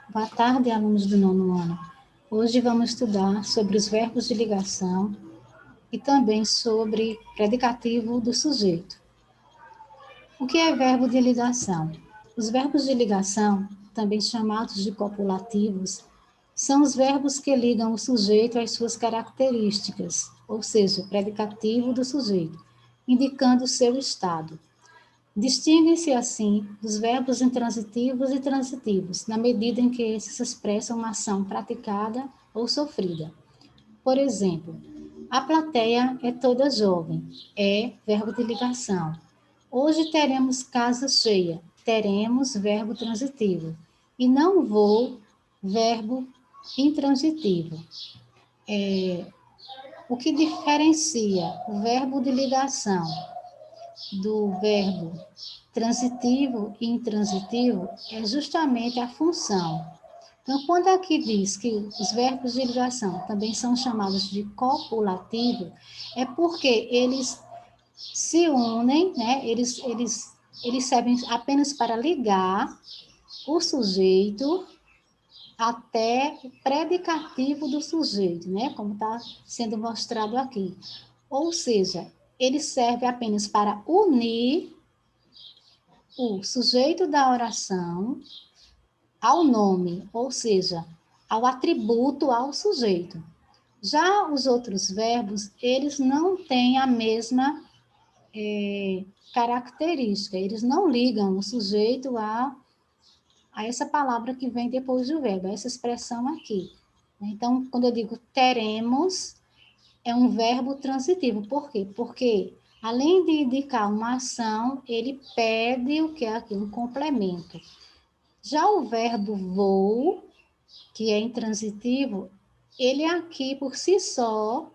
Boa tarde, alunos do nono ano. Hoje vamos estudar sobre os verbos de ligação e também sobre predicativo do sujeito. O que é verbo de ligação? Os verbos de ligação, também chamados de copulativos, são os verbos que ligam o sujeito às suas características, ou seja, o predicativo do sujeito, indicando o seu estado. Distinguem-se, assim, dos verbos intransitivos e transitivos, na medida em que esses expressam uma ação praticada ou sofrida. Por exemplo, a plateia é toda jovem, é verbo de ligação. Hoje teremos casa cheia, teremos verbo transitivo. E não vou, verbo intransitivo. O que diferencia o verbo de ligação do verbo transitivo e intransitivo é justamente a função. Então, quando aqui diz que os verbos de ligação também são chamados de copulativo, é porque eles se unem, né? Eles servem apenas para ligar o sujeito até o predicativo do sujeito, né? Como está sendo mostrado aqui. Ou seja, ele serve apenas para unir o sujeito da oração ao nome, ou seja, ao atributo ao sujeito. Já os outros verbos, eles não têm a mesma característica, eles não ligam o sujeito a essa palavra que vem depois do verbo, a essa expressão aqui. Então, quando eu digo teremos, é um verbo transitivo. Por quê? Porque, além de indicar uma ação, ele pede o que é aqui? Um complemento. Já o verbo vou, que é intransitivo, ele aqui, por si só,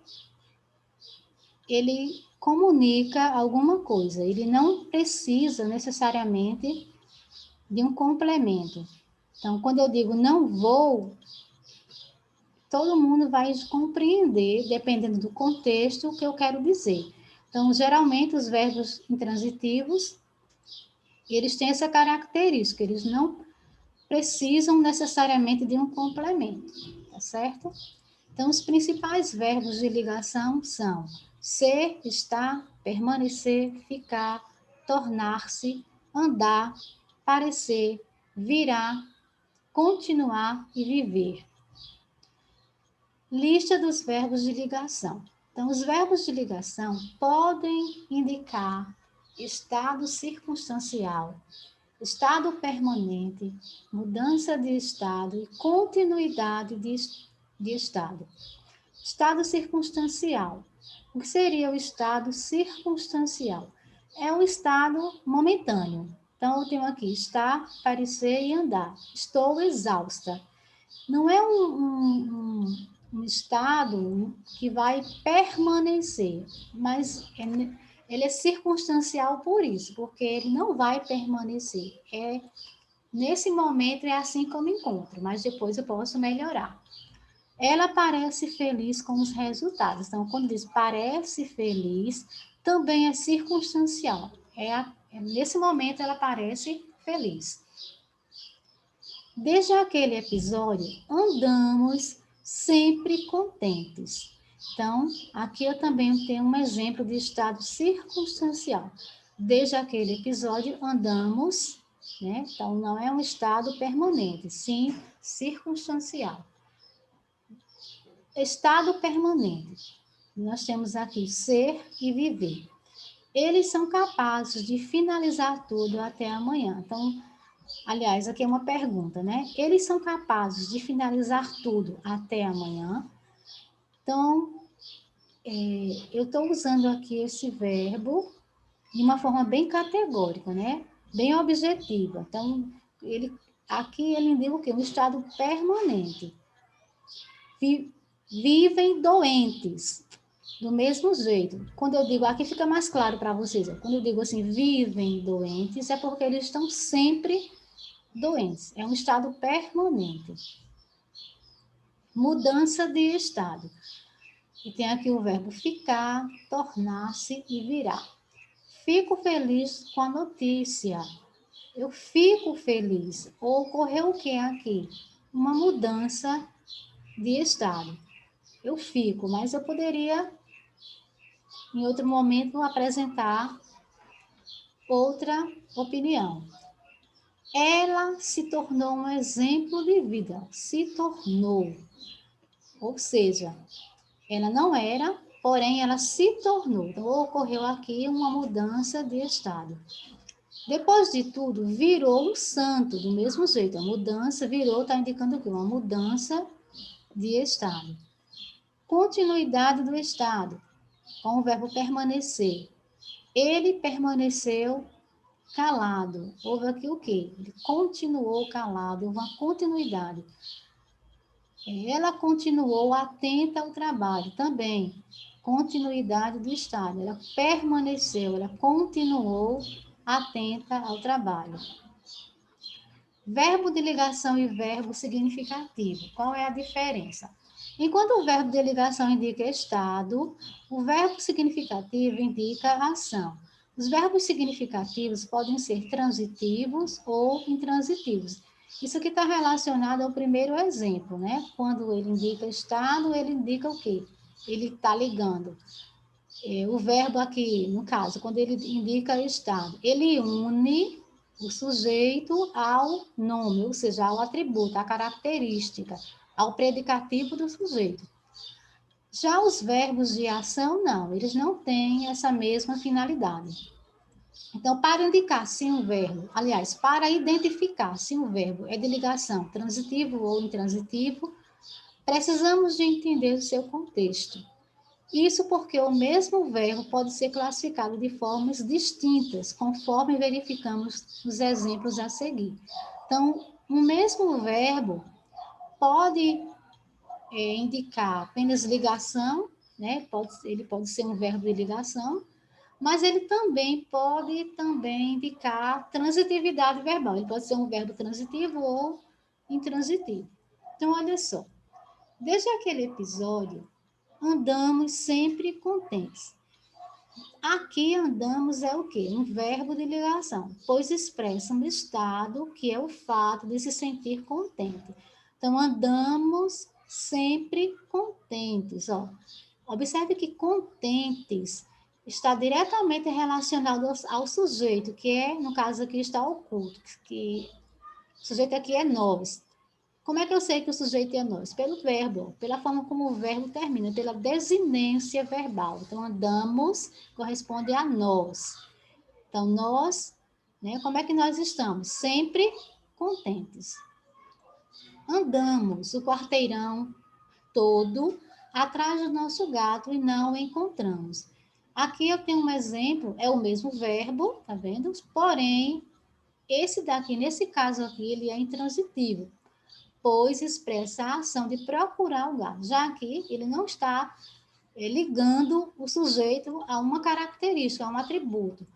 ele comunica alguma coisa. Ele não precisa necessariamente de um complemento. Então, quando eu digo não vou, todo mundo vai compreender, dependendo do contexto, o que eu quero dizer. Então, geralmente, os verbos intransitivos, eles têm essa característica, eles não precisam necessariamente de um complemento, tá certo? Então, os principais verbos de ligação são ser, estar, permanecer, ficar, tornar-se, andar, parecer, virar, continuar e viver. Lista dos verbos de ligação. Então, os verbos de ligação podem indicar estado circunstancial, estado permanente, mudança de estado e continuidade de estado. Estado circunstancial. O que seria o estado circunstancial? É um estado momentâneo. Então, eu tenho aqui estar, parecer e andar. Estou exausta. Não é um estado que vai permanecer, mas ele é circunstancial por isso, porque ele não vai permanecer. Nesse momento é assim que eu me encontro, mas depois eu posso melhorar. Ela parece feliz com os resultados. Então, quando diz parece feliz, também é circunstancial. Nesse momento ela parece feliz. Desde aquele episódio, andamos sempre contentes. Então, aqui eu também tenho um exemplo de estado circunstancial. Desde aquele episódio, andamos, né? Então, não é um estado permanente, sim circunstancial. Estado permanente. Nós temos aqui ser e viver. Eles são capazes de finalizar tudo até amanhã. Então, aliás, aqui é uma pergunta, né? Eles são capazes de finalizar tudo até amanhã? Então, eu estou usando aqui esse verbo de uma forma bem categórica, né? Bem objetiva. Então, aqui ele indica o quê? Um estado permanente. Vivem doentes, do mesmo jeito. Quando eu digo, aqui fica mais claro para vocês, quando eu digo assim, vivem doentes, é porque eles estão sempre doentes. É um estado permanente. Mudança de estado. E tem aqui o verbo ficar, tornar-se e virar. Fico feliz com a notícia. Eu fico feliz. Ocorreu o que aqui? uma mudança de estado. Eu fico, mas eu poderia, em outro momento, apresentar outra opinião. Ela se tornou um exemplo de vida, se tornou. Ou seja, ela não era, porém ela se tornou. Então, ocorreu aqui uma mudança de estado. Depois de tudo, virou um santo, do mesmo jeito. A mudança virou, está indicando o quê? Uma mudança de estado. Continuidade do estado, com o verbo permanecer. Ele permaneceu calado. Houve aqui o quê? Ele continuou calado, houve uma continuidade. Ela continuou atenta ao trabalho também. Continuidade do estado. Ela permaneceu, ela continuou atenta ao trabalho. Verbo de ligação e verbo significativo. Qual é a diferença? Enquanto o verbo de ligação indica estado, o verbo significativo indica ação. Os verbos significativos podem ser transitivos ou intransitivos. Isso aqui está relacionado ao primeiro exemplo, né? Quando ele indica estado, ele indica o quê? Ele está ligando. O verbo aqui, no caso, quando ele indica estado, ele une o sujeito ao nome, ou seja, ao atributo, à característica, ao predicativo do sujeito. Já os verbos de ação, não, eles não têm essa mesma finalidade. Então, para indicar se um verbo, aliás, para identificar se um verbo é de ligação transitivo ou intransitivo, precisamos de entender o seu contexto. Isso porque o mesmo verbo pode ser classificado de formas distintas, conforme verificamos os exemplos a seguir. Então, o mesmo verbo pode indicar apenas ligação, né? Ele pode ser um verbo de ligação, mas ele também pode indicar transitividade verbal. Ele pode ser um verbo transitivo ou intransitivo. Então, olha só. Desde aquele episódio, andamos sempre contentes. Aqui andamos é o quê? Um verbo de ligação, pois expressa um estado que é o fato de se sentir contente. Então, andamos sempre contentes. Ó. Observe que contentes está diretamente relacionado ao sujeito, que é, no caso aqui, está oculto, que o sujeito aqui é nós. Como é que eu sei que o sujeito é nós? Pelo verbo, pela forma como o verbo termina, pela desinência verbal. Então, andamos corresponde a nós. Então, nós, né, como é que nós estamos? Sempre contentes. Andamos o quarteirão todo atrás do nosso gato e não o encontramos. Aqui eu tenho um exemplo, é o mesmo verbo, tá vendo? Porém, esse daqui, nesse caso aqui, ele é intransitivo, pois expressa a ação de procurar o gato. Já aqui, ele não está ligando o sujeito a uma característica, a um atributo,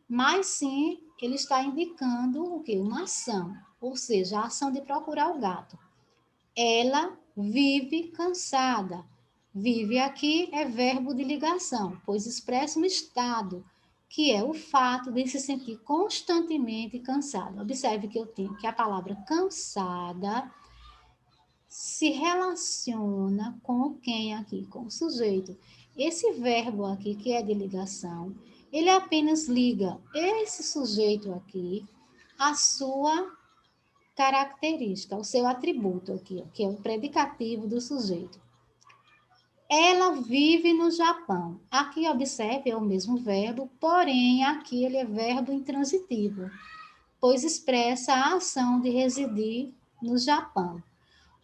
mas sim ele está indicando o quê? Uma ação, ou seja, a ação de procurar o gato. Ela vive cansada. Vive aqui é verbo de ligação, pois expressa um estado, que é o fato de se sentir constantemente cansada. Observe que eu tenho que a palavra cansada se relaciona com quem aqui? Com o sujeito. Esse verbo aqui, que é de ligação, ele apenas liga esse sujeito aqui à sua característica, ao seu atributo aqui, que é o predicativo do sujeito. Ela vive no Japão. Aqui, observe, é o mesmo verbo, porém, aqui ele é verbo intransitivo, pois expressa a ação de residir no Japão.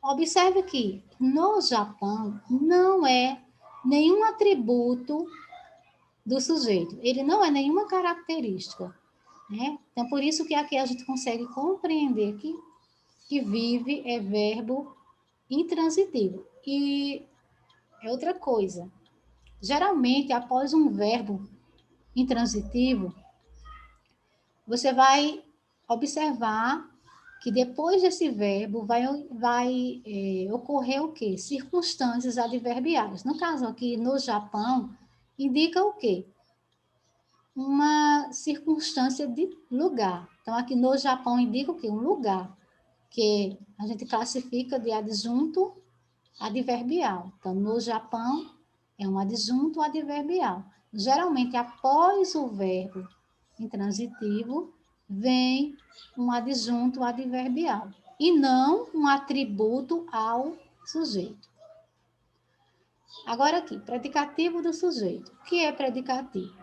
Observe que no Japão não é nenhum atributo do sujeito, ele não é nenhuma característica, né? Então, por isso que aqui a gente consegue compreender que vive é verbo intransitivo. E é outra coisa, geralmente após um verbo intransitivo, você vai observar que depois desse verbo vai ocorrer o quê? Circunstâncias adverbiais. No caso aqui, no Japão, indica o quê? Uma circunstância de lugar. Então, aqui no Japão indica o quê? Um lugar. que a gente classifica de adjunto adverbial. Então, no Japão, é um adjunto adverbial. Geralmente, após o verbo intransitivo, vem um adjunto adverbial, e não um atributo ao sujeito. Agora aqui, predicativo do sujeito. O que é predicativo?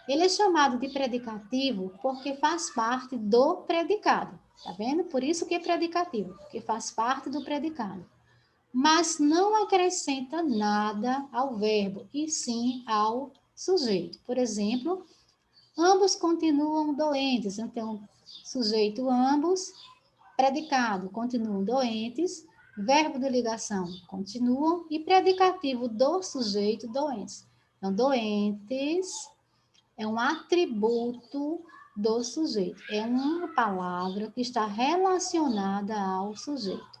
Ele é chamado de predicativo porque faz parte do predicado. Tá vendo? Por isso que é predicativo, porque faz parte do predicado. Mas não acrescenta nada ao verbo, e sim ao sujeito. Por exemplo, ambos continuam doentes. Então, sujeito ambos, predicado, continuam doentes, verbo de ligação, continuam, e predicativo do sujeito, doentes. Então, doentes é um atributo do sujeito, é uma palavra que está relacionada ao sujeito.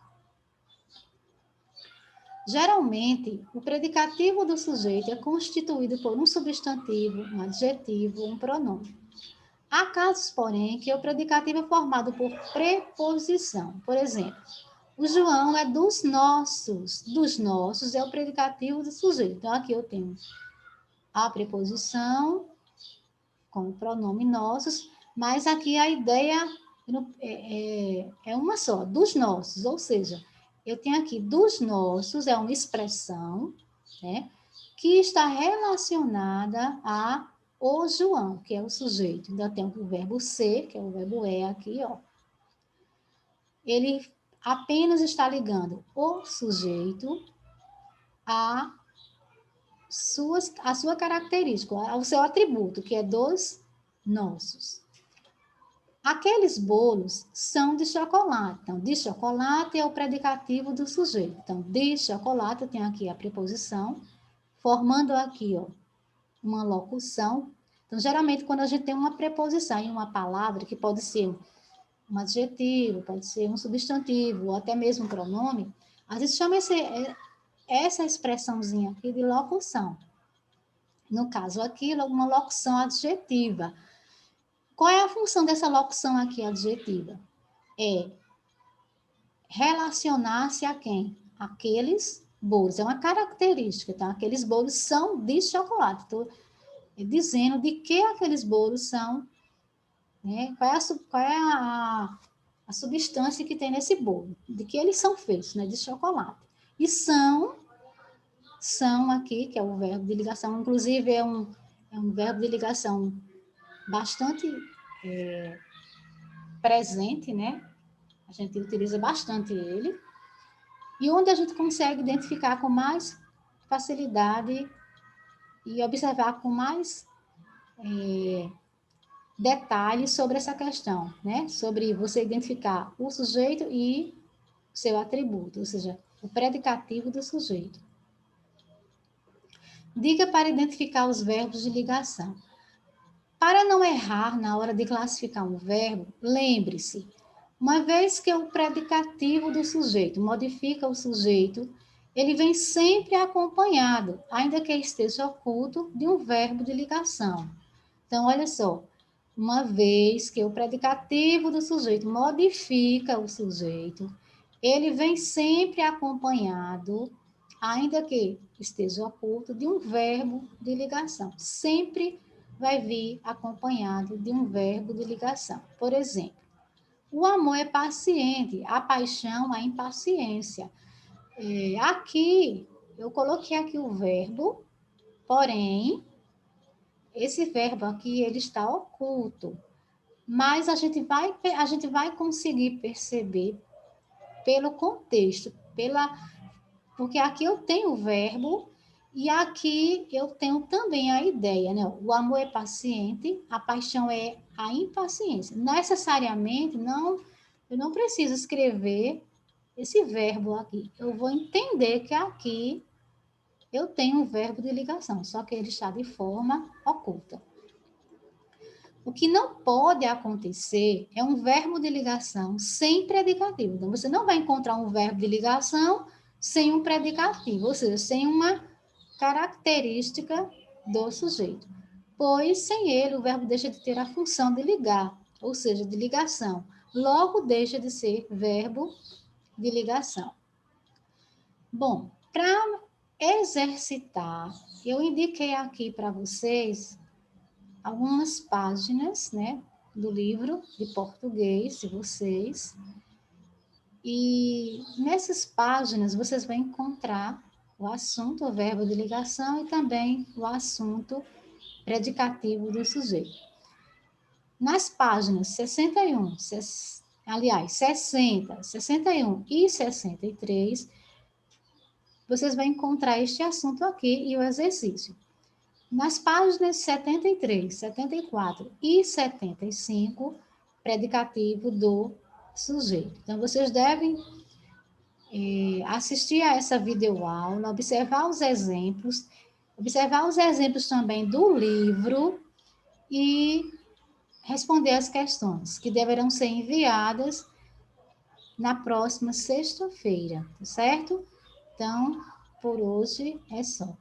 Geralmente, o predicativo do sujeito é constituído por um substantivo, um adjetivo, um pronome. Há casos, porém, que o predicativo é formado por preposição. Por exemplo, o João é dos nossos. Dos nossos é o predicativo do sujeito. Então, aqui eu tenho a preposição com o pronome nossos, mas aqui a ideia é uma só, dos nossos. Ou seja, eu tenho aqui dos nossos, é uma expressão, né, que está relacionada a o João, que é o sujeito. Ainda tem o verbo ser, que é o verbo aqui, ó. Ele apenas está ligando o sujeito a sua característica, ao seu atributo, que é dos nossos. Aqueles bolos são de chocolate. Então, de chocolate é o predicativo do sujeito. Então, de chocolate, eu tenho aqui a preposição, formando aqui, ó, uma locução. Então, geralmente, quando a gente tem uma preposição em uma palavra, que pode ser um adjetivo, pode ser um substantivo, ou até mesmo um pronome, a gente chama essa expressãozinha aqui de locução. No caso aqui, uma locução adjetiva. Qual é a função dessa locução aqui adjetiva? É relacionar-se a quem? Aqueles bolos. É uma característica, tá? Aqueles bolos são de chocolate. Estou dizendo de que aqueles bolos são, né? Qual é a substância que tem nesse bolo, de que eles são feitos, né? De chocolate. E são aqui, que é o verbo de ligação, inclusive é um verbo de ligação bastante presente, né? A gente utiliza bastante ele. E onde a gente consegue identificar com mais facilidade e observar com mais detalhes sobre essa questão, né? Sobre você identificar o sujeito e seu atributo, ou seja, o predicativo do sujeito. Dica para identificar os verbos de ligação. Para não errar na hora de classificar um verbo, lembre-se, uma vez que o predicativo do sujeito modifica o sujeito, ele vem sempre acompanhado, ainda que esteja oculto, de um verbo de ligação. Então, olha só, uma vez que o predicativo do sujeito modifica o sujeito, ele vem sempre acompanhado, ainda que esteja oculto, de um verbo de ligação. Sempre vai vir acompanhado de um verbo de ligação. Por exemplo, o amor é paciente, a paixão, a impaciência. Aqui, eu coloquei aqui o verbo, porém, esse verbo aqui, ele está oculto. Mas a gente vai conseguir perceber pelo contexto, porque aqui eu tenho o verbo e aqui eu tenho também a ideia, né? O amor é paciente, a paixão é a impaciência. Necessariamente, eu não preciso escrever esse verbo aqui. Eu vou entender que aqui eu tenho um verbo de ligação, só que ele está de forma oculta. O que não pode acontecer é um verbo de ligação sem predicativo. Então, você não vai encontrar um verbo de ligação sem um predicativo, ou seja, sem uma característica do sujeito. Pois, sem ele, o verbo deixa de ter a função de ligar, ou seja, de ligação. logo deixa de ser verbo de ligação. Bom, para exercitar, eu indiquei aqui para vocês algumas páginas, né, do livro de português de vocês. E nessas páginas vocês vão encontrar o assunto, o verbo de ligação e também o assunto predicativo do sujeito. Nas páginas 61, aliás, 60, 61 e 63, vocês vão encontrar este assunto aqui e o exercício. Nas páginas 73, 74 e 75, predicativo do sujeito. Então, vocês devem assistir a essa videoaula, observar os exemplos também do livro e responder as questões que deverão ser enviadas na próxima sexta-feira, tá certo? Então, por hoje é só.